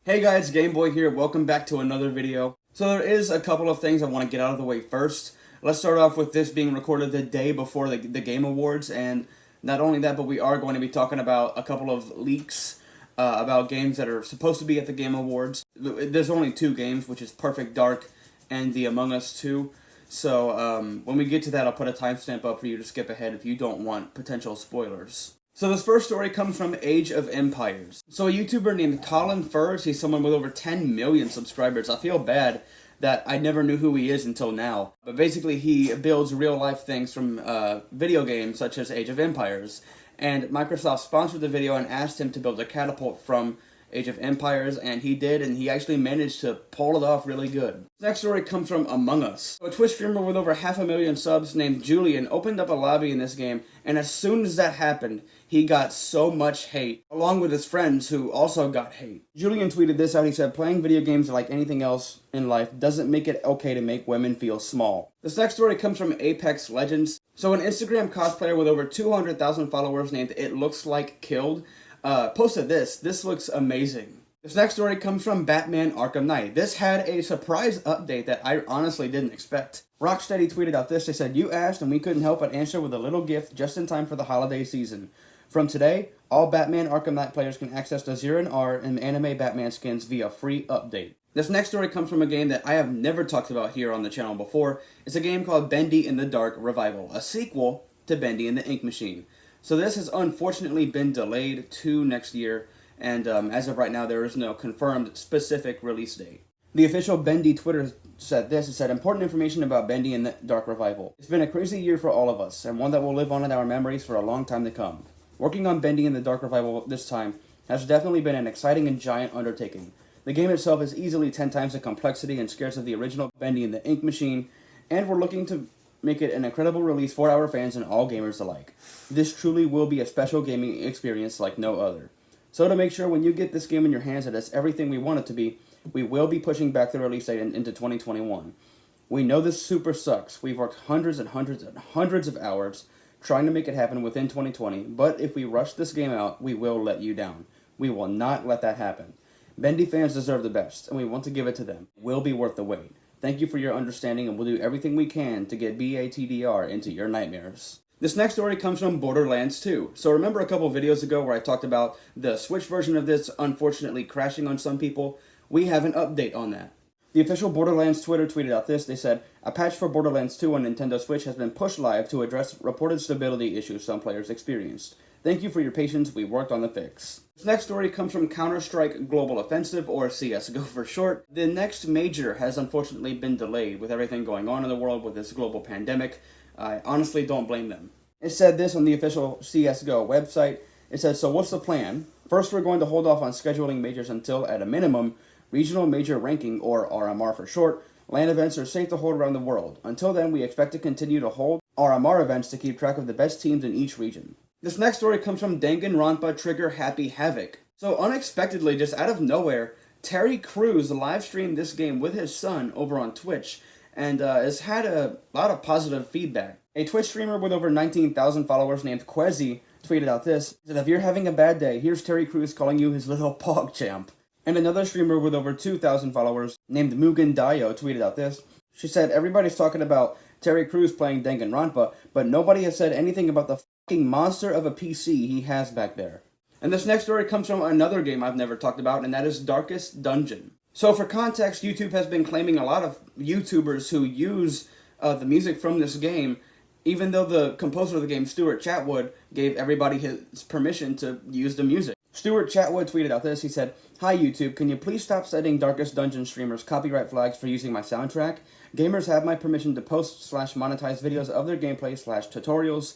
Hey guys, Game Boy here. Welcome back to another video. So there is a couple of things I want to get out of the way first. Let's start off with this being recorded the day before the Game Awards, and not only that, but we are going to be talking about a couple of leaks about games that are supposed to be at the Game Awards. There's only two games, which is Perfect Dark and the Among Us 2. So when we get to that, I'll put a timestamp up for you to skip ahead if you don't want potential spoilers. So this first story comes from Age of Empires. So a YouTuber named ColinFurze, he's someone with over 10 million subscribers. I feel bad that I never knew who he is until now. But basically he builds real life things from video games such as Age of Empires. And Microsoft sponsored the video and asked him to build a catapult from Age of Empires, and he did, and he actually managed to pull it off really good. The next story comes from Among Us. A Twitch streamer with over 500,000 subs named Julian opened up a lobby in this game, and as soon as that happened, he got so much hate, along with his friends who also got hate. Julian tweeted this out. He said, "Playing video games like anything else in life doesn't make it okay to make women feel small." This next story comes from Apex Legends. So an Instagram cosplayer with over 200,000 followers named It Looks Like Killed posted this. This looks amazing. This next story comes from Batman Arkham Knight. This had a surprise update that I honestly didn't expect. Rocksteady tweeted out this. They said, "You asked and we couldn't help but answer with a little gift just in time for the holiday season. From today, all Batman Arkham Knight players can access the Zero and R and anime Batman skins via free update." This next story comes from a game that I have never talked about here on the channel before. It's a game called Bendy in the Dark Revival, a sequel to Bendy and the Ink Machine. So this has unfortunately been delayed to next year, and as of right now, there is no confirmed specific release date. The official Bendy Twitter said this. It said, "Important information about Bendy and the Dark Revival. It's been a crazy year for all of us, and one that will live on in our memories for a long time to come. Working on Bendy and the Dark Revival this time has definitely been an exciting and giant undertaking. The game itself is easily 10 times the complexity and scarce of the original Bendy and the Ink Machine, and we're looking to make it an incredible release for our fans and all gamers alike. This truly will be a special gaming experience like no other. So to make sure when you get this game in your hands that it's everything we want it to be, we will be pushing back the release date into 2021. We know this super sucks. We've worked hundreds and hundreds and hundreds of hours trying to make it happen within 2020, but if we rush this game out, we will let you down. We will not let that happen. Bendy fans deserve the best, and we want to give it to them. It will be worth the wait. Thank you for your understanding, and we'll do everything we can to get BATDR into your nightmares." This next story comes from Borderlands 2. So remember a couple videos ago where I talked about the Switch version of this unfortunately crashing on some people? We have an update on that. The official Borderlands Twitter tweeted out this. They said, "A patch for Borderlands 2 on Nintendo Switch has been pushed live to address reported stability issues some players experienced. Thank you for your patience. We worked on the fix." This next story comes from Counter-Strike Global Offensive, or CSGO for short. The next major has unfortunately been delayed with everything going on in the world with this global pandemic. I honestly don't blame them. It said this on the official CSGO website. It says, "So what's the plan? First, we're going to hold off on scheduling majors until, at a minimum, regional major ranking, or RMR for short, LAN events are safe to hold around the world. Until then, we expect to continue to hold RMR events to keep track of the best teams in each region." This next story comes from Danganronpa Trigger Happy Havoc. So unexpectedly, just out of nowhere, Terry Crews live streamed this game with his son over on Twitch, and has had a lot of positive feedback. A Twitch streamer with over 19,000 followers named Quezzy tweeted out this. He said, "If you're having a bad day, here's Terry Crews calling you his little pog champ." And another streamer with over 2,000 followers named Mugen Dayo tweeted out this. She said, "Everybody's talking about Terry Crews playing Danganronpa, but nobody has said anything about the fucking monster of a PC he has back there." And this next story comes from another game I've never talked about, and that is Darkest Dungeon. So for context, YouTube has been claiming a lot of YouTubers who use the music from this game, even though the composer of the game, Stuart Chatwood, gave everybody his permission to use the music. Stuart Chatwood tweeted out this. He said, "Hi YouTube, can you please stop setting Darkest Dungeon streamers copyright flags for using my soundtrack? Gamers have my permission to post/monetize videos of their gameplay/tutorials.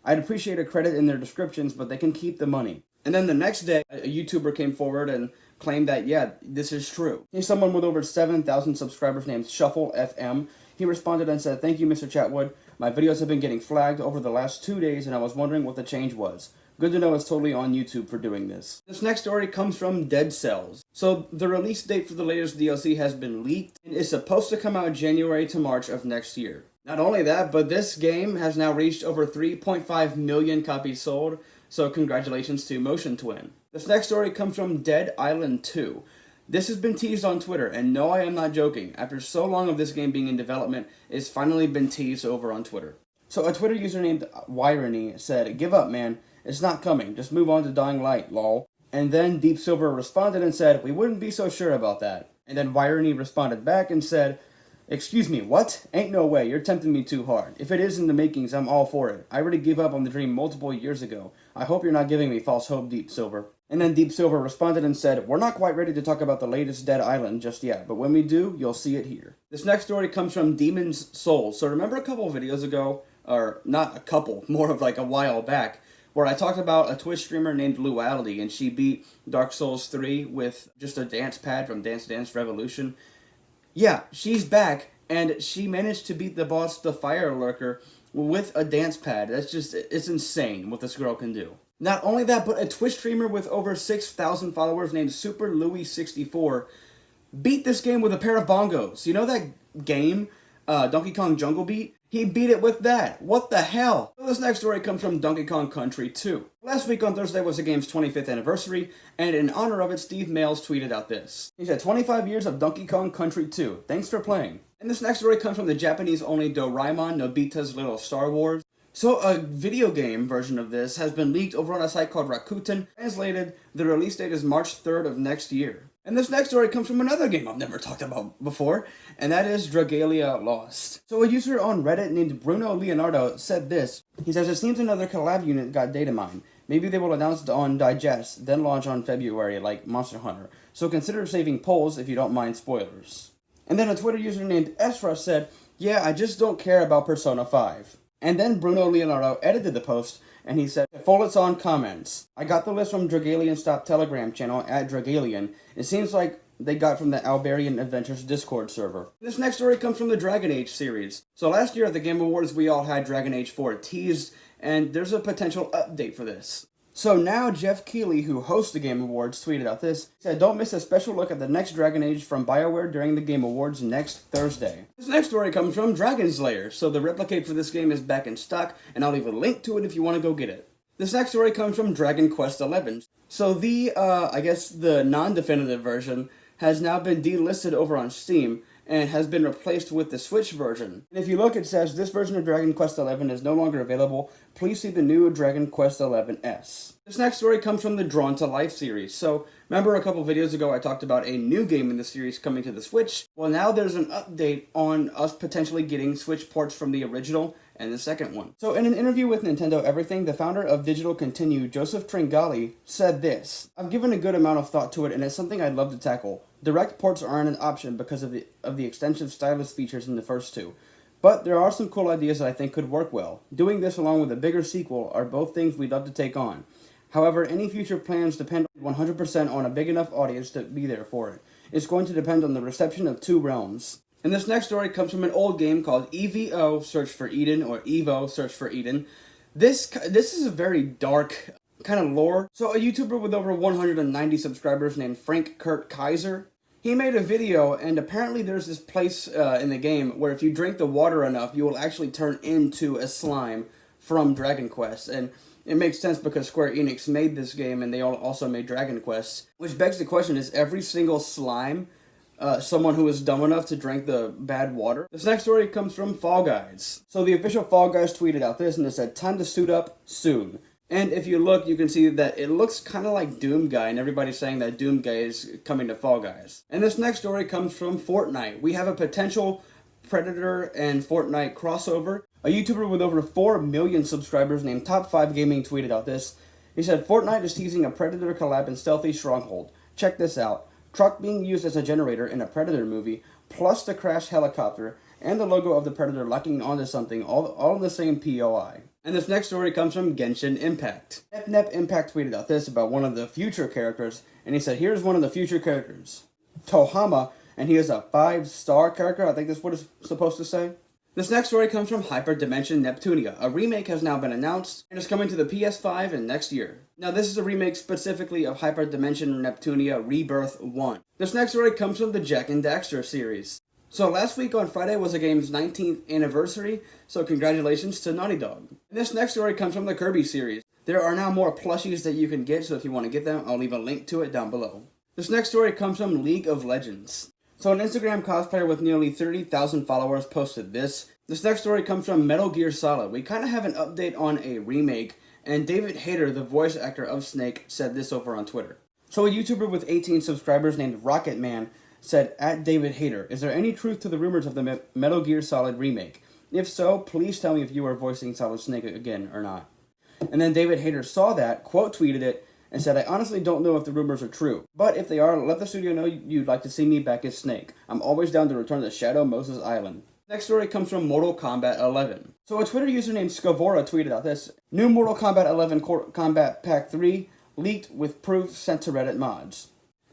I'd appreciate a credit in their descriptions, but they can keep the money." And then the next day, a YouTuber came forward and claimed that, yeah, this is true. He's someone with over 7,000 subscribers named ShuffleFM. He responded and said, "Thank you, Mr. Chatwood. My videos have been getting flagged over the last 2 days, and I was wondering what the change was. Good to know it's totally on YouTube for doing this." This next story comes from Dead Cells. So the release date for the latest DLC has been leaked, and is supposed to come out January to March of next year. Not only that, but this game has now reached over 3.5 million copies sold, so congratulations to Motion Twin. This next story comes from Dead Island 2. This has been teased on Twitter, and no, I am not joking. After so long of this game being in development, it's finally been teased over on Twitter. So a Twitter user named Wyrony said, "Give up, man. It's not coming. Just move on to Dying Light, lol." And then Deep Silver responded and said, "We wouldn't be so sure about that." And then Wyrony responded back and said, "Excuse me, what? Ain't no way, you're tempting me too hard. If it is in the makings, I'm all for it. I already gave up on the dream multiple years ago. I hope you're not giving me false hope, Deep Silver." And then Deep Silver responded and said, "We're not quite ready to talk about the latest Dead Island just yet, but when we do, you'll see it here." This next story comes from Demon's Souls. So remember a couple of videos ago, or not a couple, more of like a while back, where I talked about a Twitch streamer named Luality, and she beat Dark Souls 3 with just a dance pad from Dance Dance Revolution. Yeah, she's back, and she managed to beat the boss, the Fire Lurker, with a dance pad. That's just, it's insane what this girl can do. Not only that, but a Twitch streamer with over 6,000 followers named SuperLouis64 beat this game with a pair of bongos. You know that game, Donkey Kong Jungle Beat? He beat it with that. What the hell? So this next story comes from Donkey Kong Country 2. Last week on Thursday was the game's 25th anniversary, and in honor of it, Steve Mails tweeted out this. He said, 25 years of Donkey Kong Country 2. Thanks for playing. And this next story comes from the Japanese-only Doraemon, Nobita's Little Star Wars. So a video game version of this has been leaked over on a site called Rakuten. Translated, the release date is March 3rd of next year. And this next story comes from another game I've never talked about before, and that is Dragalia Lost. So a user on Reddit named Bruno Leonardo said this. He says, "It seems another collab unit got data mined. Maybe they will announce it on Digest, then launch on February like Monster Hunter. So consider saving polls if you don't mind spoilers." And then a Twitter user named Esra said, "Yeah, I just don't care about Persona 5. And then Bruno Leonardo edited the post, and he said, "Full on comments. I got the list from Dragalian Stop Telegram channel at Dragalian. It seems like they got from the Albarian Adventures Discord server." This next story comes from the Dragon Age series. So last year at the Game Awards, we all had Dragon Age 4 teased, and there's a potential update for this. So now Jeff Keighley, who hosts the Game Awards, tweeted out this. He said, "Don't miss a special look at the next Dragon Age from BioWare during the Game Awards next Thursday." This next story comes from Dragon's Lair. So the Replicade for this game is back in stock, and I'll leave a link to it if you want to go get it. This next story comes from Dragon Quest XI. So the, I guess the non-definitive version has now been delisted over on Steam, and has been replaced with the Switch version. And if you look, it says, "This version of Dragon Quest XI is no longer available. Please see the new Dragon Quest XI-S." This next story comes from the Drawn to Life series. So, remember a couple videos ago I talked about a new game in the series coming to the Switch? Well, now there's an update on us potentially getting Switch ports from the original and the second one. So in an interview with Nintendo Everything, the founder of Digital Continue, Joseph Tringali, said this. "I've given a good amount of thought to it, and it's something I'd love to tackle. Direct ports aren't an option because of the extensive stylus features in the first two. But there are some cool ideas that I think could work well. Doing this along with a bigger sequel are both things we'd love to take on. However, any future plans depend 100% on a big enough audience to be there for it. It's going to depend on the reception of Two Realms." And this next story comes from an old game called Evo Search for Eden, or Evo Search for Eden. This is a very dark kind of lore. So a YouTuber with over 190 subscribers named FrankFurtKaiser, he made a video, and apparently there's this place in the game where if you drink the water enough, you will actually turn into a slime from Dragon Quest. And it makes sense because Square Enix made this game, and they also made Dragon Quest. Which begs the question, is every single slime someone who is dumb enough to drink the bad water? This next story comes from Fall Guys. So the official Fall Guys tweeted out this, and it said, "Time to suit up soon." And if you look, you can see that it looks kind of like Doom Guy, and everybody's saying that Doom Guy is coming to Fall Guys. And this next story comes from Fortnite. We have a potential Predator and Fortnite crossover. A YouTuber with over 4 million subscribers named Top 5 Gaming tweeted out this. He said, "Fortnite is teasing a Predator collab in Stealthy Stronghold. Check this out. Truck being used as a generator in a Predator movie, plus the crashed helicopter, and the logo of the Predator locking onto something, all in the same POI." And this next story comes from Genshin Impact. Nep Impact tweeted out this about one of the future characters, and he said, "Here's one of the future characters, Tohama, and he is a 5-star character." I think that's what it's supposed to say. This next story comes from Hyperdimension Neptunia. A remake has now been announced, and is coming to the PS5 in next year. Now this is a remake specifically of Hyperdimension Neptunia Rebirth 1. This next story comes from the Jak and Daxter series. So last week on Friday was the game's 19th anniversary, so congratulations to Naughty Dog. And this next story comes from the Kirby series. There are now more plushies that you can get, so if you want to get them, I'll leave a link to it down below. This next story comes from League of Legends. So an Instagram cosplayer with nearly 30,000 followers posted this. This next story comes from Metal Gear Solid. We kind of have an update on a remake, and David Hayter, the voice actor of Snake, said this over on Twitter. So a YouTuber with 18 subscribers named Rocket Man said, @David Hayter, is there any truth to the rumors of the Metal Gear Solid remake? If so, please tell me if you are voicing Solid Snake again or not. And then David Hayter saw that, quote tweeted it, and said, I honestly don't know if the rumors are true, but if they are, let the studio know you'd like to see me back as Snake. I'm always down to return to Shadow Moses Island. Next story comes from Mortal Kombat 11. So a Twitter user named Scavora tweeted out this. New Mortal Kombat 11 Combat Pack 3 leaked with proof sent to Reddit mods.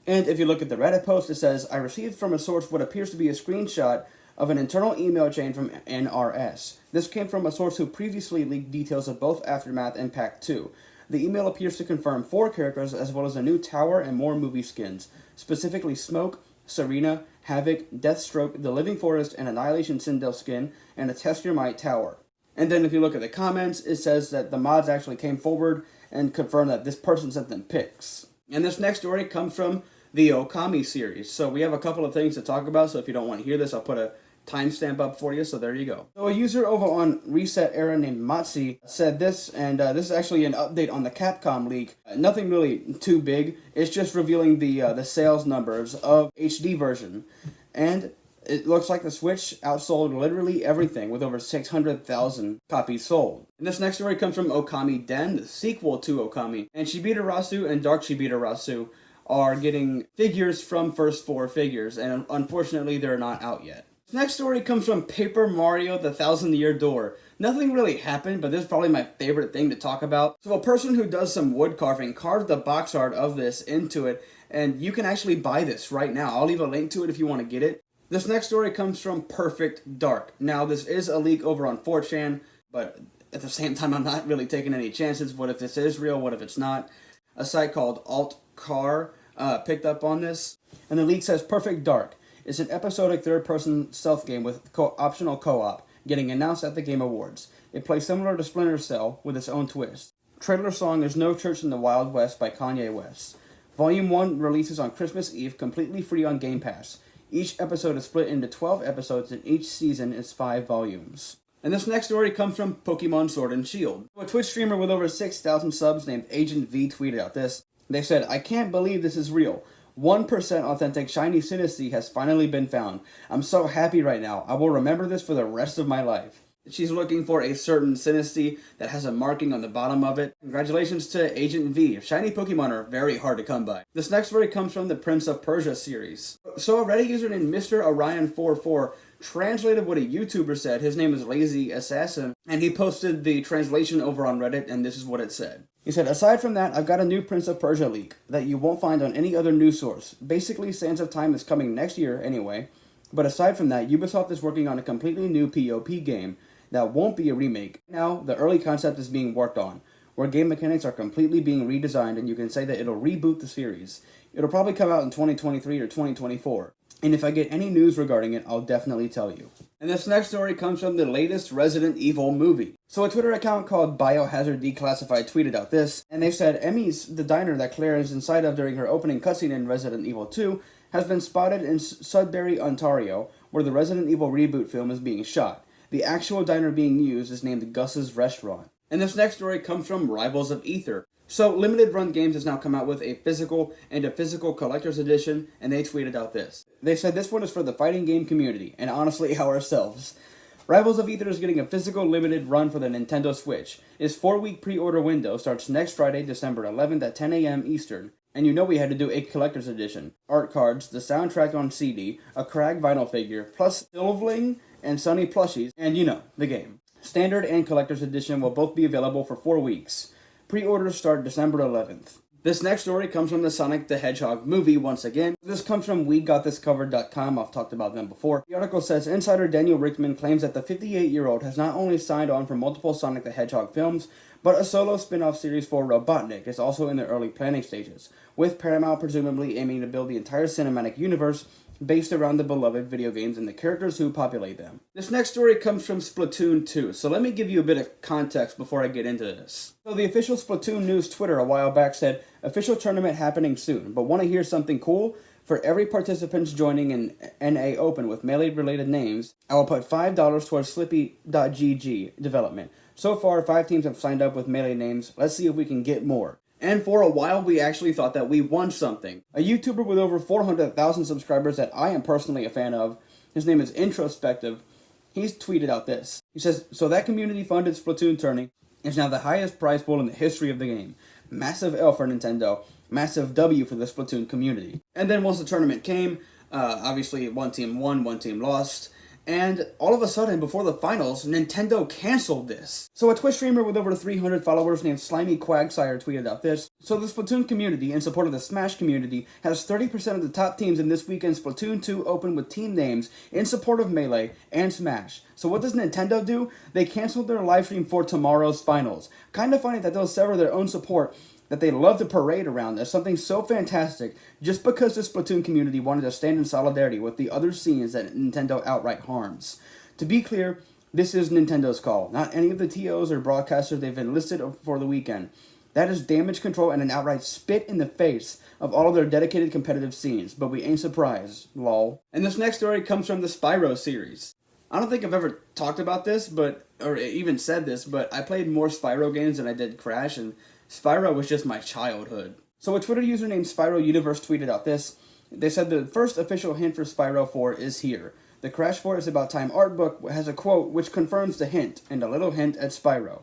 And if you look at the Reddit post, it says, I received from a source what appears to be a screenshot of an internal email chain from NRS. This came from a source who previously leaked details of both Aftermath and Pack 2. The email appears to confirm 4 characters as well as a new tower and more movie skins, specifically Smoke, Serena, Havoc, Deathstroke, the Living Forest, and Annihilation Sindel skin, and a Test Your Might tower. And then if you look at the comments, it says that the mods actually came forward and confirmed that this person sent them pics. And this next story comes from the Okami series. So we have a couple of things to talk about, so if you don't want to hear this, I'll put a timestamp up for you, so there you go. So a user over on Reset Era named Matsi said this, and this is actually an update on the Capcom leak. Nothing really too big. It's just revealing the sales numbers of HD version. And it looks like the Switch outsold literally everything with over 600,000 copies sold. And this next story comes from Okami Den, the sequel to Okami. And Shibitarasu and Dark Shibitarasu are getting figures from First 4 Figures, and unfortunately they're not out yet. This next story comes from Paper Mario the Thousand Year Door. Nothing really happened, but this is probably my favorite thing to talk about. So a person who does some wood carving carved the box art of this into it, and you can actually buy this right now. I'll leave a link to it if you want to get it. This next story comes from Perfect Dark. Now this is a leak over on 4chan, but at the same time I'm not really taking any chances. What if this is real? What if it's not? A site called AltCar picked up on this, and the leak says Perfect Dark. It's an episodic third-person stealth game with optional co-op, getting announced at the Game Awards. It plays similar to Splinter Cell with its own twist. Trailer song is No Church in the Wild West by Kanye West. Volume 1 releases on Christmas Eve, completely free on Game Pass. Each episode is split into 12 episodes, and each season is 5 volumes. And this next story comes from Pokemon Sword and Shield. A Twitch streamer with over 6,000 subs named Agent V tweeted out this. They said, I can't believe this is real. 1% authentic shiny Synesty has finally been found. I'm so happy right now. I will remember this for the rest of my life. She's looking for a certain Synesty that has a marking on the bottom of it. Congratulations to Agent V. Shiny Pokemon are very hard to come by. This next story comes from the Prince of Persia series. So a Reddit user named Mr. Orion44 translated what a YouTuber said. His name is LazyAssassin, and he posted the translation over on Reddit, and this is what it said. He said, aside from that, I've got a new Prince of Persia leak that you won't find on any other news source. Basically, Sands of Time is coming next year anyway, but aside from that, Ubisoft is working on a completely new PoP game that won't be a remake. Now, the early concept is being worked on, where game mechanics are completely being redesigned, and you can say that it'll reboot the series. It'll probably come out in 2023 or 2024. And if I get any news regarding it, I'll definitely tell you. And this next story comes from the latest Resident Evil movie. So a Twitter account called Biohazard Declassified tweeted out this, and they said Emmy's, the diner that Claire is inside of during her opening cutscene in Resident Evil 2, has been spotted in Sudbury, Ontario, where the Resident Evil reboot film is being shot. The actual diner being used is named Gus's Restaurant. And this next story comes from Rivals of Aether. So Limited Run Games has now come out with a physical and a physical collector's edition, and they tweeted out this. They said this one is for the fighting game community, and honestly ourselves. Rivals of Aether is getting a physical limited run for the Nintendo Switch. Its 4-week pre-order window starts next Friday, December 11th at 10 a.m. Eastern. And you know we had to do a collector's edition. Art cards, the soundtrack on CD, a Crag vinyl figure, plus Sylveling and Sunny Plushies, and you know, the game. Standard and collector's edition will both be available for 4 weeks. Pre-orders start December 11th. This next story comes from the Sonic the Hedgehog movie once again. This comes from WeGotThisCovered.com. I've talked about them before. The article says, insider Daniel Rickman claims that the 58-year-old has not only signed on for multiple Sonic the Hedgehog films, but a solo spin-off series for Robotnik is also in the early planning stages, with Paramount presumably aiming to build the entire cinematic universe based around the beloved video games and the characters who populate them. This next story comes from Splatoon 2, so let me give you a bit of context before I get into this. So the official Splatoon News Twitter a while back said, official tournament happening soon, but want to hear something cool? For every participant joining an NA Open with Melee-related names, I will put $5 towards Slippy.gg development. So far, 5 teams have signed up with Melee names. Let's see if we can get more. And for a while, we actually thought that we won something. A YouTuber with over 400,000 subscribers that I am personally a fan of, his name is Introspective, he's tweeted out this. He says, so that community-funded Splatoon tourney is now the highest prize pool in the history of the game. Massive L for Nintendo, massive W for the Splatoon community. And then once the tournament came, obviously one team won, one team lost, and all of a sudden, before the finals, Nintendo canceled this. So a Twitch streamer with over 300 followers named Slimy Quagsire tweeted out this. So the Splatoon community, in support of the Smash community, has 30% of the top teams in this weekend's Splatoon 2 Open with team names in support of Melee and Smash. So what does Nintendo do? They canceled their livestream for tomorrow's finals. Kind of funny that they'll sever their own support that they love to parade around as something so fantastic just because the Splatoon community wanted to stand in solidarity with the other scenes that Nintendo outright harms. To be clear, this is Nintendo's call, not any of the TOs or broadcasters they've enlisted for the weekend. That is damage control and an outright spit in the face of all of their dedicated competitive scenes, but we ain't surprised, lol. And this next story comes from the Spyro series. I don't think I've ever talked about this, or even said this, but I played more Spyro games than I did Crash, and Spyro was just my childhood. So a Twitter user named Spyro Universe tweeted out this. They said the first official hint for Spyro 4 is here. The Crash 4 is About Time art book has a quote which confirms the hint, and a little hint at Spyro.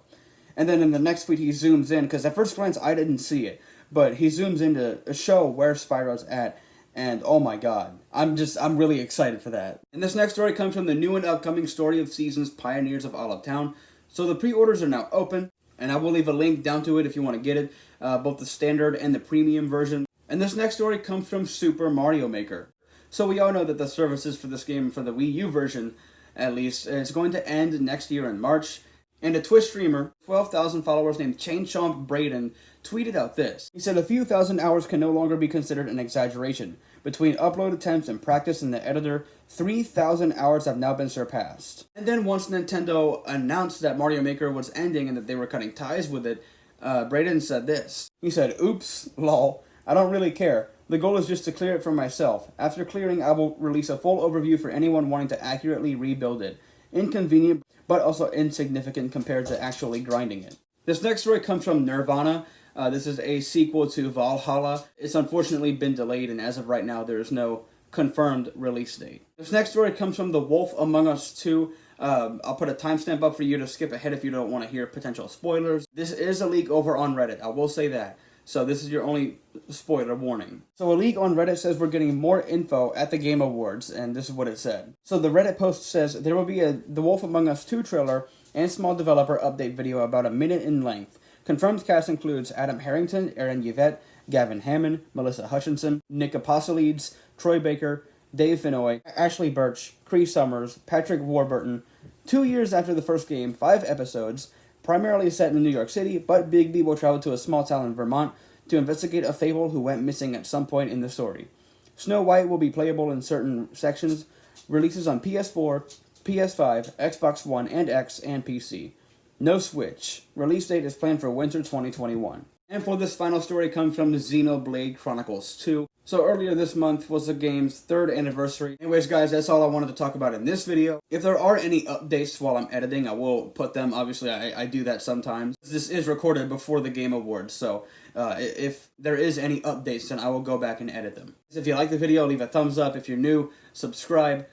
And then in the next tweet he zooms in, because at first glance I didn't see it, but he zooms in to show where Spyro's at, and oh my god, I'm really excited for that. And this next story comes from the new and upcoming Story of Seasons Pioneers of Olive Town. So the pre-orders are now open, and I will leave a link down to it if you want to get it, both the standard and the premium version. And this next story comes from Super Mario Maker. So we all know that the services for this game, for the Wii U version at least, is going to end next year in March. And a Twitch streamer, 12,000 followers named Chainchomp Braden, tweeted out this. He said a few thousand hours can no longer be considered an exaggeration. Between upload attempts and practice in the editor, 3,000 hours have now been surpassed. And then once Nintendo announced that Mario Maker was ending and that they were cutting ties with it, Braden said this. He said, oops, lol, I don't really care. The goal is just to clear it for myself. After clearing, I will release a full overview for anyone wanting to accurately rebuild it. Inconvenient, but also insignificant compared to actually grinding it. This next story comes from Nirvana. This is a sequel to Valhalla. It's unfortunately been delayed, and as of right now, there is no confirmed release date. This next story comes from The Wolf Among Us 2. I'll put a timestamp up for you to skip ahead if you don't want to hear potential spoilers. This is a leak over on Reddit, I will say that. So this is your only spoiler warning. So a leak on Reddit says we're getting more info at the Game Awards, and this is what it said. So the Reddit post says there will be a The Wolf Among Us 2 trailer and small developer update video about a minute in length. Confirmed cast includes Adam Harrington, Aaron Yvette, Gavin Hammond, Melissa Hutchinson, Nick Apostolides, Troy Baker, Dave Finoy, Ashley Birch, Cree Summers, Patrick Warburton. 2 years after the first game, 5 episodes, primarily set in New York City, but Big B will travel to a small town in Vermont to investigate a fable who went missing at some point in the story. Snow White will be playable in certain sections. Releases on PS4, PS5, Xbox One and X, and PC. No Switch. Release date is planned for winter 2021. And for this final story comes from Xenoblade Chronicles 2. So earlier this month was the game's 3rd anniversary. Anyways guys, that's all I wanted to talk about in this video. If there are any updates while I'm editing, I will put them. Obviously, I do that sometimes. This is recorded before the Game Awards, so if there is any updates, then I will go back and edit them. If you like the video, leave a thumbs up. If you're new, subscribe.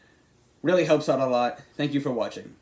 Really helps out a lot. Thank you for watching.